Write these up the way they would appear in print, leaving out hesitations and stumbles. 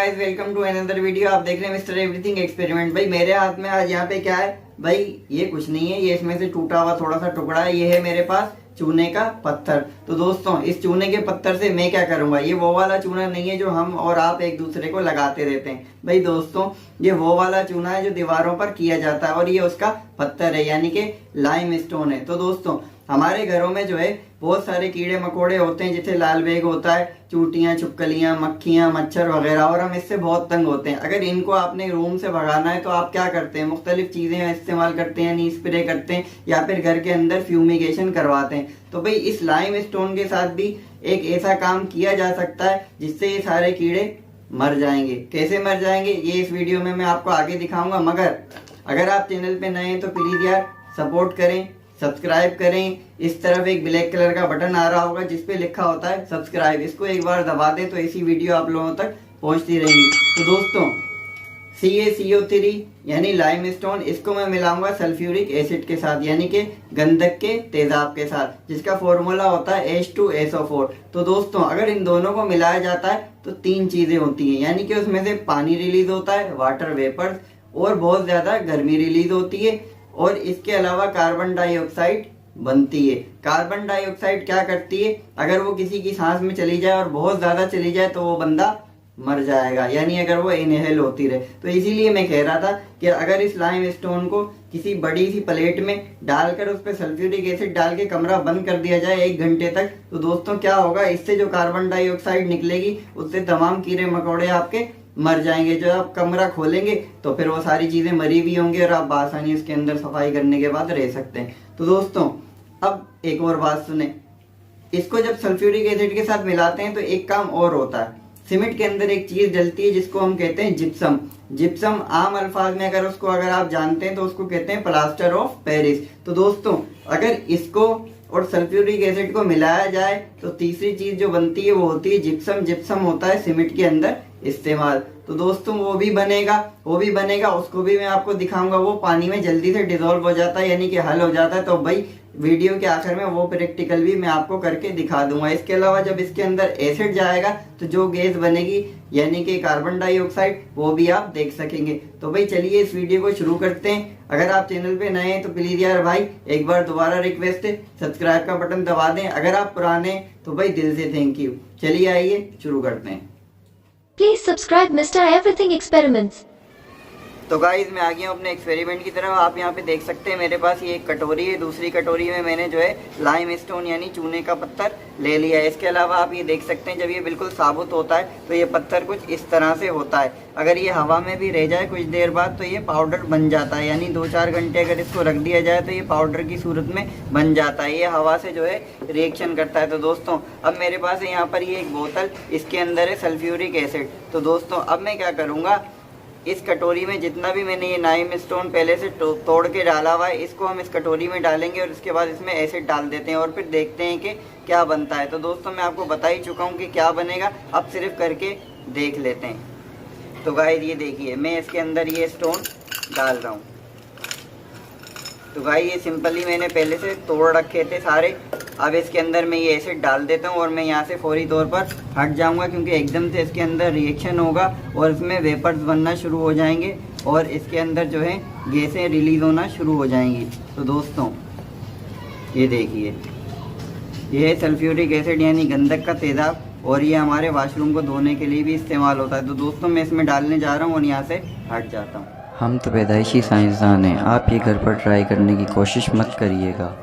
Guys, welcome to another video. आप देख रहे हैं मिस्टर एवरीथिंग एक्सपेरिमेंट। भाई मेरे हाथ में आज यहाँ पे क्या है भाई, ये कुछ नहीं है, ये इसमें से टूटा हुआ थोड़ा सा टुकड़ा है। ये है मेरे पास चूने का पत्थर। तो दोस्तों, इस चूने के पत्थर से मैं क्या करूंगा, ये वो वाला चूना नहीं है जो हम और आप एक दूसरे को लगाते रहते हैं। भाई दोस्तों, ये वो वाला चूना है जो दीवारों पर किया जाता है और ये उसका पत्थर है, यानी कि लाइम स्टोन है। तो दोस्तों, हमारे घरों में जो है बहुत सारे कीड़े मकोड़े होते हैं, जैसे लाल बेग होता है, चूटियां, छिपकलियां, मक्खियां, मच्छर वगैरह, और हम इससे बहुत तंग होते हैं। अगर इनको आपने रूम से भगाना है तो आप क्या करते हैं, मुख्तलिफ चीजें इस्तेमाल करते हैं, यानी स्प्रे करते हैं या फिर घर के अंदर फ्यूमिगेशन करवाते हैं। तो भाई इस लाइम स्टोन के साथ भी एक ऐसा काम किया जा सकता है जिससे ये सारे कीड़े मर जाएंगे। कैसे मर जाएंगे ये इस वीडियो में मैं आपको आगे दिखाऊंगा। मगर अगर आप चैनल पे नए हैं तो प्लीज यार सपोर्ट करें, सब्सक्राइब करें। इस तरफ एक ब्लैक कलर का बटन आ रहा होगा जिसपे लिखा होता है सब्सक्राइब, इसको एक बार दबा दें तो ऐसी वीडियो आप लोगों तक पहुंचती रहेंगी। तो दोस्तों, CaCO3 यानी लाइम स्टोन, इसको मैं मिलाऊंगा सल्फ्यूरिक एसिड के साथ, यानी कि गंधक के तेजाब के साथ, जिसका फॉर्मूला होता है H2SO4। तो दोस्तों, अगर इन दोनों को मिलाया जाता है तो तीन चीजें होती हैं, यानी कि उसमें से पानी रिलीज होता है, वाटर वेपर्स, और बहुत ज्यादा गर्मी रिलीज होती है, और इसके अलावा कार्बन डाइऑक्साइड बनती है। कार्बन डाइऑक्साइड क्या करती है, अगर वो किसी की सांस में चली जाए और बहुत ज्यादा चली जाए तो वो बंदा मर जाएगा, यानी अगर वो इनहेल होती रहे। तो इसीलिए मैं कह रहा था कि अगर इस लाइम स्टोन को किसी बड़ी सी प्लेट में डालकर उस पर सल्फ्यूरिक एसिड डाल के कमरा बंद कर दिया जाए 1 घंटे तक, तो दोस्तों क्या होगा, इससे जो कार्बन डाइऑक्साइड निकलेगी उससे तमाम कीड़े मकोड़े आपके मर जाएंगे। जो आप कमरा खोलेंगे तो फिर वो सारी चीजें मरी भी होंगी और आप आसानी उसके अंदर सफाई करने के बाद रह सकते हैं। तो दोस्तों, अब एक और बात सुने, इसको जब सल्फ्यूरिक एसिड के साथ मिलाते हैं तो एक काम और होता है। सीमेंट के अंदर एक चीज डलती है जिसको हम कहते हैं जिप्सम। जिप्सम आम अल्फाज में अगर आप जानते हैं तो उसको कहते हैं प्लास्टर ऑफ पेरिस। तो दोस्तों, अगर इसको और सल्फ्यूरिक एसिड को मिलाया जाए तो तीसरी चीज जो बनती है वो होती है जिप्सम। जिप्सम होता है सीमेंट के अंदर इस्तेमाल। तो दोस्तों, वो भी बनेगा, उसको भी मैं आपको दिखाऊंगा। वो पानी में जल्दी से डिजोल्व हो जाता है, यानी कि हल हो जाता है। तो भाई वीडियो के आखिर में वो प्रैक्टिकल भी मैं आपको करके दिखा दूंगा। इसके अलावा जब इसके अंदर एसिड जाएगा तो जो गैस बनेगी, यानी कि कार्बन डाइऑक्साइड, वो भी आप देख सकेंगे। तो भाई चलिए इस वीडियो को शुरू करते हैं। अगर आप चैनल पे नए हैं तो प्लीज यार भाई एक बार दोबारा रिक्वेस्ट है, सब्सक्राइब का बटन दबा दें। अगर आप पुराने हैं तो भाई दिल से थैंक यू। चलिए आइए शुरू करते हैं। Please subscribe Mr. Everything Experiments. तो गाइस, मैं आ गया हूँ अपने एक्सपेरिमेंट की तरफ। आप यहाँ पे देख सकते हैं मेरे पास ये एक कटोरी है। दूसरी कटोरी में मैंने जो है लाइम स्टोन यानी चूने का पत्थर ले लिया है। इसके अलावा आप ये देख सकते हैं, जब ये बिल्कुल साबुत होता है तो ये पत्थर कुछ इस तरह से होता है। अगर ये हवा में भी रह जाए कुछ देर बाद तो ये पाउडर बन जाता है, यानी 2-4 घंटे अगर इसको रख दिया जाए तो ये पाउडर की सूरत में बन जाता है। ये हवा से जो है रिएक्शन करता है। तो दोस्तों, अब मेरे पास है यहाँ पर ये एक बोतल, इसके अंदर है सल्फ्यूरिक एसिड। तो दोस्तों, अब मैं क्या करूँगा, इस कटोरी में जितना भी मैंने ये लाइम स्टोन पहले से तोड़ के डाला हुआ है, इसको हम इस कटोरी में डालेंगे और इसके बाद इसमें एसिड डाल देते हैं और फिर देखते हैं कि क्या बनता है। तो दोस्तों, मैं आपको बता ही चुका हूँ कि क्या बनेगा, अब सिर्फ करके देख लेते हैं। तो गाइस ये देखिए, मैं इसके अंदर ये स्टोन डाल रहा हूँ। तो गाइस ये सिंपली मैंने पहले से तोड़ रखे थे सारे। अब इसके अंदर मैं ये एसिड डाल देता हूँ और मैं यहाँ से फौरी तौर पर हट जाऊँगा, क्योंकि एकदम से इसके अंदर रिएक्शन होगा और इसमें वेपर्स बनना शुरू हो जाएंगे और इसके अंदर जो है गैसें रिलीज होना शुरू हो जाएंगी। तो दोस्तों, ये देखिए, ये है सल्फ्यूरिक एसिड यानी गंधक का तेजाब, और ये हमारे वाशरूम को धोने के लिए भी इस्तेमाल होता है। तो दोस्तों, मैं इसमें डालने जा रहा हूँ और यहाँ से हट जाता हूँ। हम तो पैदाइशी साइंसदान हैं, आप ये घर पर ट्राई करने की कोशिश मत करिएगा।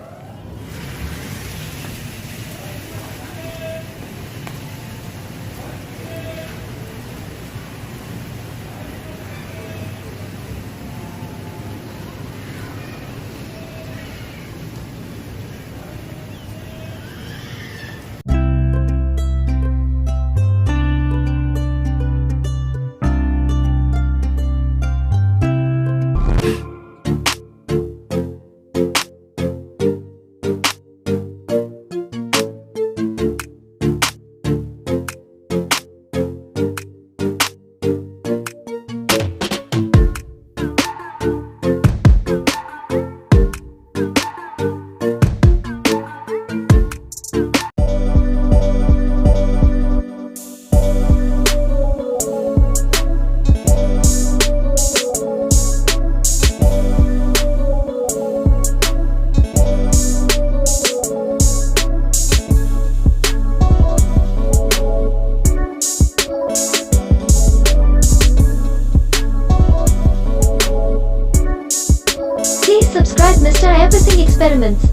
Everything Experiments.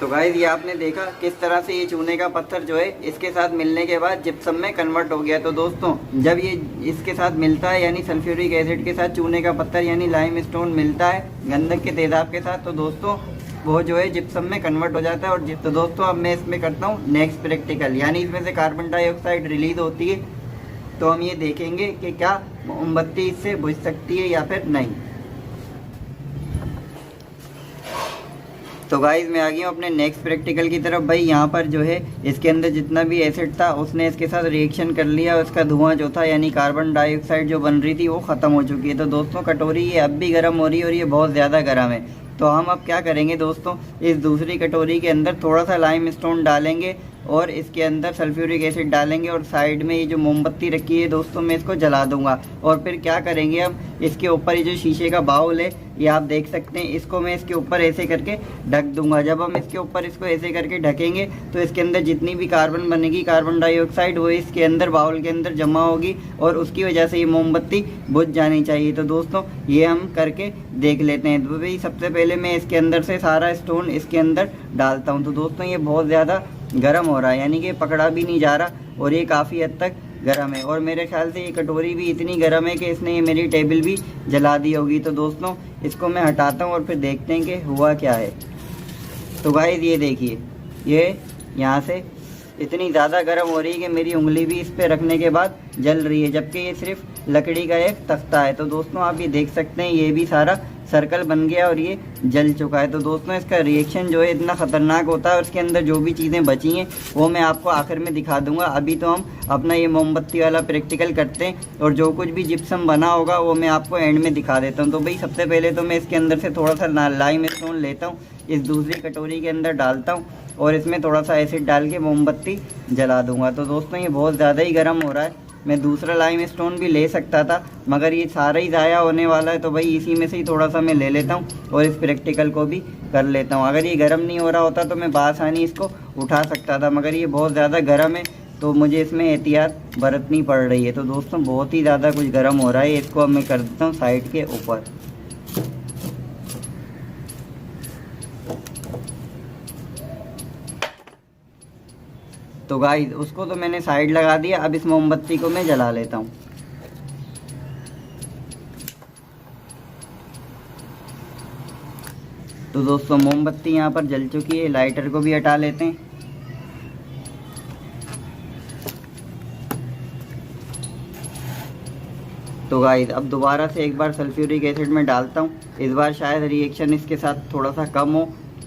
तो गाइस ये आपने देखा किस तरह से ये चूने का पत्थर जो है इसके साथ मिलने के बाद जिप्सम में कन्वर्ट हो गया। तो दोस्तों जब ये इसके साथ मिलता है यानी सल्फ्यूरिक एसिड के साथ चूने का पत्थर यानी लाइम स्टोन मिलता है गंधक के तेजाब के साथ, तो दोस्तों वो जो है जिप्सम में कन्वर्ट हो जाता है। और तो दोस्तों अब मैं इसमें करता हूँ नेक्स्ट प्रैक्टिकल, यानी इसमें से कार्बन डाइऑक्साइड रिलीज होती है। तो हम ये देखेंगे कि क्या मोमबत्ती इससे बुझ सकती है या फिर नहीं। तो गाइज मैं आ गया हूँ अपने नेक्स्ट प्रैक्टिकल की तरफ। भाई यहाँ पर जो है इसके अंदर जितना भी एसिड था उसने इसके साथ रिएक्शन कर लिया, उसका धुआं जो था यानी कार्बन डाइऑक्साइड जो बन रही थी वो ख़त्म हो चुकी है। तो दोस्तों कटोरी ये अब भी गर्म हो रही है और ये बहुत ज़्यादा गर्म है। तो हम अब क्या करेंगे दोस्तों, इस दूसरी कटोरी के अंदर थोड़ा सा लाइम स्टोन डालेंगे और इसके अंदर सल्फ्यूरिक एसिड डालेंगे और साइड में ये जो मोमबत्ती रखी है दोस्तों मैं इसको जला दूंगा। और फिर क्या करेंगे, हम इसके ऊपर ये जो शीशे का बाउल है ये आप देख सकते हैं, इसको मैं इसके ऊपर ऐसे करके ढक दूंगा। जब हम इसके ऊपर इसको ऐसे करके ढकेंगे तो इसके अंदर जितनी भी कार्बन बनेगी कार्बन डाइऑक्साइड वो इसके अंदर बाउल के अंदर जमा होगी और उसकी वजह से ये मोमबत्ती बुझ जानी चाहिए। तो दोस्तों ये हम करके देख लेते हैं। तो भाई सबसे पहले मैं इसके अंदर से सारा स्टोन इसके अंदर डालता हूँ। तो दोस्तों ये बहुत ज़्यादा गर्म हो रहा है, यानी कि पकड़ा भी नहीं जा रहा और ये काफ़ी हद तक गर्म है। और मेरे ख्याल से ये कटोरी भी इतनी गर्म है कि इसने ये मेरी टेबल भी जला दी होगी। तो दोस्तों इसको मैं हटाता हूँ और फिर देखते हैं कि हुआ क्या है। तो गाइस ये देखिए ये यहाँ से इतनी ज़्यादा गर्म हो रही है कि मेरी उंगली भी इस पर रखने के बाद जल रही है, जबकि ये सिर्फ लकड़ी का एक तख्ता है। तो दोस्तों आप ये देख सकते हैं ये भी सारा सर्कल बन गया और ये जल चुका है। तो दोस्तों इसका रिएक्शन जो है इतना ख़तरनाक होता है और इसके अंदर जो भी चीज़ें बची हैं वो मैं आपको आखिर में दिखा दूंगा। अभी तो हम अपना ये मोमबत्ती वाला प्रैक्टिकल करते हैं और जो कुछ भी जिप्सम बना होगा वो मैं आपको एंड में दिखा देता हूँ। तो भाई सबसे पहले तो मैं इसके अंदर से थोड़ा सा लाइम स्टोन लेता हूँ, इस दूसरी कटोरी के अंदर डालता हूँ और इसमें थोड़ा सा एसिड डाल के मोमबत्ती जला दूँगा। तो दोस्तों ये बहुत ज़्यादा ही गर्म हो रहा है। मैं दूसरा लाइम स्टोन भी ले सकता था मगर ये सारा ही ज़ाया होने वाला है, तो भाई इसी में से ही थोड़ा सा मैं ले लेता हूँ और इस प्रैक्टिकल को भी कर लेता हूँ। अगर ये गर्म नहीं हो रहा होता तो मैं बासानी इसको उठा सकता था, मगर ये बहुत ज़्यादा गर्म है तो मुझे इसमें एहतियात बरतनी पड़ रही है। तो दोस्तों बहुत ही ज़्यादा कुछ गर्म हो रहा है, इसको अब मैं कर देता हूँ साइड के ऊपर। तो गाइस उसको तो मैंने साइड लगा दिया, अब इस मोमबत्ती को मैं जला लेता हूँ। तो दोस्तों मोमबत्ती यहाँ पर जल चुकी है, लाइटर को भी हटा लेते हैं। तो गाइस अब दोबारा से एक बार सल्फ्यूरिक एसिड में डालता हूँ। इस बार शायद रिएक्शन इसके साथ थोड़ा सा कम हो,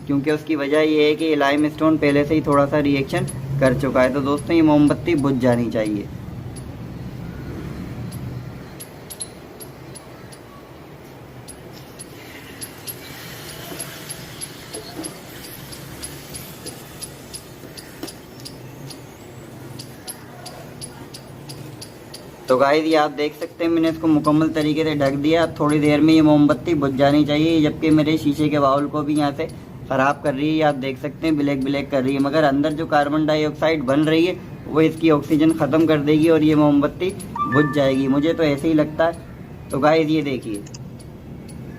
क्योंकि उसकी वजह ये है कि ये लाइम स्टोन पहले से ही थोड़ा सा रिएक्शन कर चुका है। तो दोस्तों ये मोमबत्ती बुझ जानी चाहिए। तो गाइस ये आप देख सकते हैं मैंने इसको मुकम्मल तरीके से ढक दिया। थोड़ी देर में ये मोमबत्ती बुझ जानी चाहिए, जबकि मेरे शीशे के बाउल को भी यहाँ से ख़राब कर रही है। आप देख सकते हैं ब्लैक ब्लैक कर रही है, मगर अंदर जो कार्बन डाइऑक्साइड बन रही है वो इसकी ऑक्सीजन ख़त्म कर देगी और ये मोमबत्ती बुझ जाएगी, मुझे तो ऐसे ही लगता है। तो गाइस ये देखिए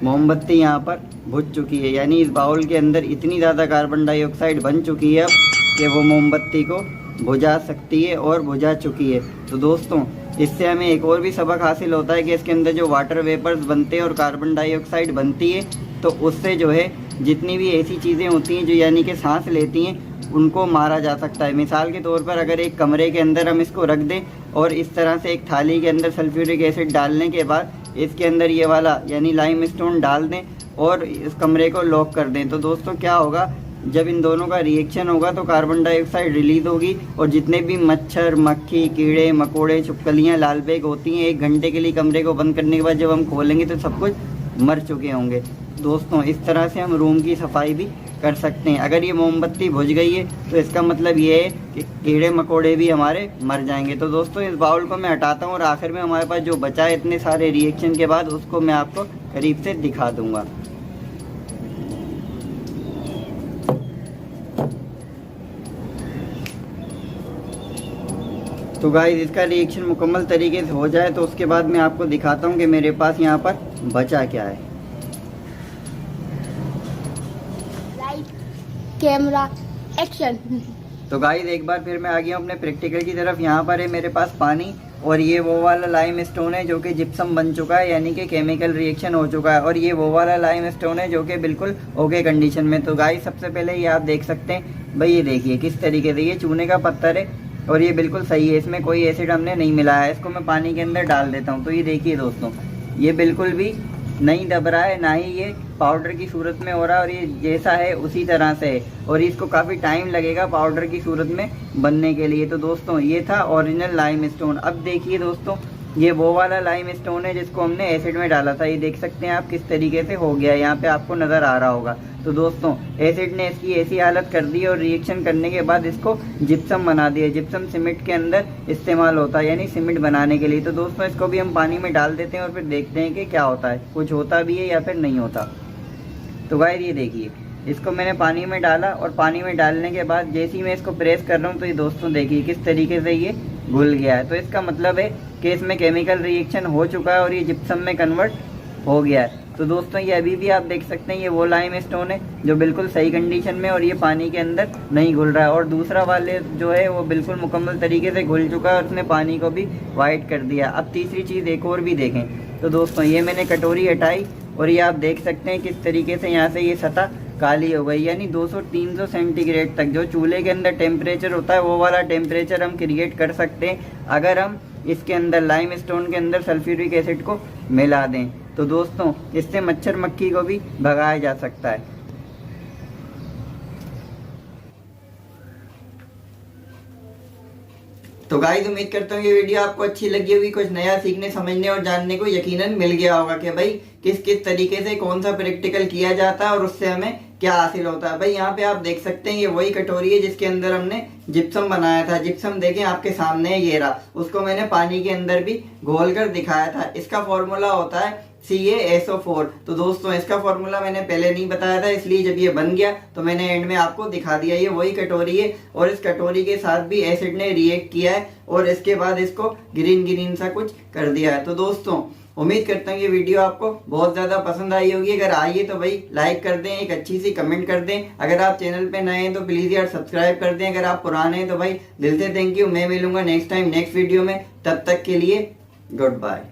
मोमबत्ती यहाँ पर बुझ चुकी है, यानी इस बाउल के अंदर इतनी ज़्यादा कार्बन डाइऑक्साइड बन चुकी है अब कि वो मोमबत्ती को बुझा सकती है और बुझा चुकी है। तो दोस्तों इससे हमें एक और भी सबक हासिल होता है कि इसके अंदर जो वाटर वेपर्स बनते हैं और कार्बन डाइऑक्साइड बनती है, तो उससे जो है जितनी भी ऐसी चीज़ें होती हैं जो यानी कि सांस लेती हैं उनको मारा जा सकता है। मिसाल के तौर पर अगर एक कमरे के अंदर हम इसको रख दें और इस तरह से एक थाली के अंदर सल्फ्यूरिक एसिड डालने के बाद इसके अंदर ये वाला यानी लाइम स्टोन डाल दें और इस कमरे को लॉक कर दें, तो दोस्तों क्या होगा, जब इन दोनों का रिएक्शन होगा तो कार्बन डाइऑक्साइड रिलीज होगी और जितने भी मच्छर, मक्खी, कीड़े मकोड़े, छिपकलियाँ, लाल बेग होती हैं 1 घंटे के लिए कमरे को बंद करने के बाद जब हम खोलेंगे तो सब कुछ मर चुके होंगे। दोस्तों इस तरह से हम रूम की सफाई भी कर सकते हैं। अगर ये मोमबत्ती बुझ गई है तो इसका मतलब ये है कि कीड़े मकोड़े भी हमारे मर जाएंगे। तो दोस्तों इस बाउल को मैं हटाता हूँ और आखिर में हमारे पास जो बचा है इतने सारे रिएक्शन के बाद उसको मैं आपको करीब से दिखा दूंगा। तो गाइस इसका रिएक्शन मुकम्मल तरीके से हो जाए तो उसके बाद मैं आपको दिखाता हूँ कि मेरे पास यहाँ पर बचा क्या है। Light, camera, action. तो गाइस एक बार फिर मैं आ गया हूँ अपने प्रैक्टिकल की तरफ। यहाँ पर है मेरे पास पानी और ये वो वाला लाइम स्टोन है जो कि जिप्सम बन चुका है, यानी कि केमिकल रिएक्शन हो चुका है, और ये वो वाला लाइम स्टोन है जो कि बिल्कुल ओके कंडीशन में। तो गाइस सबसे पहले ये आप देख सकते हैं भाई, ये देखिए किस तरीके से ये चूने का पत्थर है और ये बिल्कुल सही है, इसमें कोई एसिड हमने नहीं मिलाया है। इसको मैं पानी के अंदर डाल देता हूँ। तो ये देखिए दोस्तों, ये बिल्कुल भी नहीं दब रहा है, ना ही ये पाउडर की सूरत में हो रहा है, और ये जैसा है उसी तरह से है और इसको काफ़ी टाइम लगेगा पाउडर की सूरत में बनने के लिए। तो दोस्तों ये था ओरिजिनल लाइम स्टोन। अब देखिए दोस्तों, ये वो वाला लाइम स्टोन है जिसको हमने एसिड में डाला था। ये देख सकते हैं आप किस तरीके से हो गया है, यहाँ पे आपको नज़र आ रहा होगा। तो दोस्तों एसिड ने इसकी ऐसी हालत कर दी और रिएक्शन करने के बाद इसको जिप्सम बना दिया। जिप्सम सीमेंट के अंदर इस्तेमाल होता है, यानी सीमेंट बनाने के लिए। तो दोस्तों इसको भी हम पानी में डाल देते हैं और फिर देखते हैं कि क्या होता है, कुछ होता भी है या फिर नहीं होता। तो गाइस ये देखिए, इसको मैंने पानी में डाला और पानी में डालने के बाद जैसे ही मैं इसको प्रेस कर रहा हूँ तो ये दोस्तों देखिए किस तरीके से ये घुल गया है। तो इसका मतलब है कि इसमें केमिकल रिएक्शन हो चुका है और ये जिप्सम में कन्वर्ट हो गया है। तो दोस्तों ये अभी भी आप देख सकते हैं, ये वो लाइम स्टोन है जो बिल्कुल सही कंडीशन में और ये पानी के अंदर नहीं घुल रहा है, और दूसरा वाले जो है वो बिल्कुल मुकम्मल तरीके से घुल चुका है और उसने पानी को भी वाइट कर दिया। अब तीसरी चीज़ एक और भी देखें। तो दोस्तों ये मैंने कटोरी हटाई और ये आप देख सकते हैं किस तरीके से यहाँ से ये सतह काली हो गई, यानी 200-300 सेंटीग्रेड तक जो चूल्हे के अंदर टेम्परेचर होता है वो वाला टेम्परेचर हम क्रिएट कर सकते हैं अगर हम इसके अंदर लाइम स्टोन के अंदर सल्फ्यूरिक एसिड को मिला दें। तो दोस्तों इससे मच्छर मक्खी को भी भगाया जा सकता है। तो गाइस उम्मीद करता हूँ ये वीडियो आपको अच्छी लगी होगी, कुछ नया सीखने, समझने और जानने को यकीनन मिल गया होगा कि भाई किस किस तरीके से कौन सा प्रैक्टिकल किया जाता है और उससे हमें क्या हासिल होता है। भाई यहाँ पे आप देख सकते हैं ये वही कटोरी है जिसके अंदर हमने जिप्सम बनाया था। जिप्सम देखें आपके सामने है, ये रहा। उसको मैंने पानी के अंदर भी घोल कर दिखाया था। इसका फॉर्मूला होता है CaSO4। तो दोस्तों इसका फॉर्मूला मैंने पहले नहीं बताया था, इसलिए जब ये बन गया तो मैंने एंड में आपको दिखा दिया। ये वही कटोरी है और इस कटोरी के साथ भी एसिड ने रिएक्ट किया है और इसके बाद इसको ग्रीन ग्रीन सा कुछ कर दिया है। तो दोस्तों उम्मीद करता हूँ ये वीडियो आपको बहुत ज़्यादा पसंद आई होगी। अगर आई है तो भाई लाइक कर दें, एक अच्छी सी कमेंट कर दें। अगर आप चैनल पे नए हैं तो प्लीज़ यार सब्सक्राइब कर दें। अगर आप पुराने हैं तो भाई दिल से थैंक यू। मैं मिलूंगा नेक्स्ट टाइम नेक्स्ट वीडियो में, तब तक के लिए गुड बाय।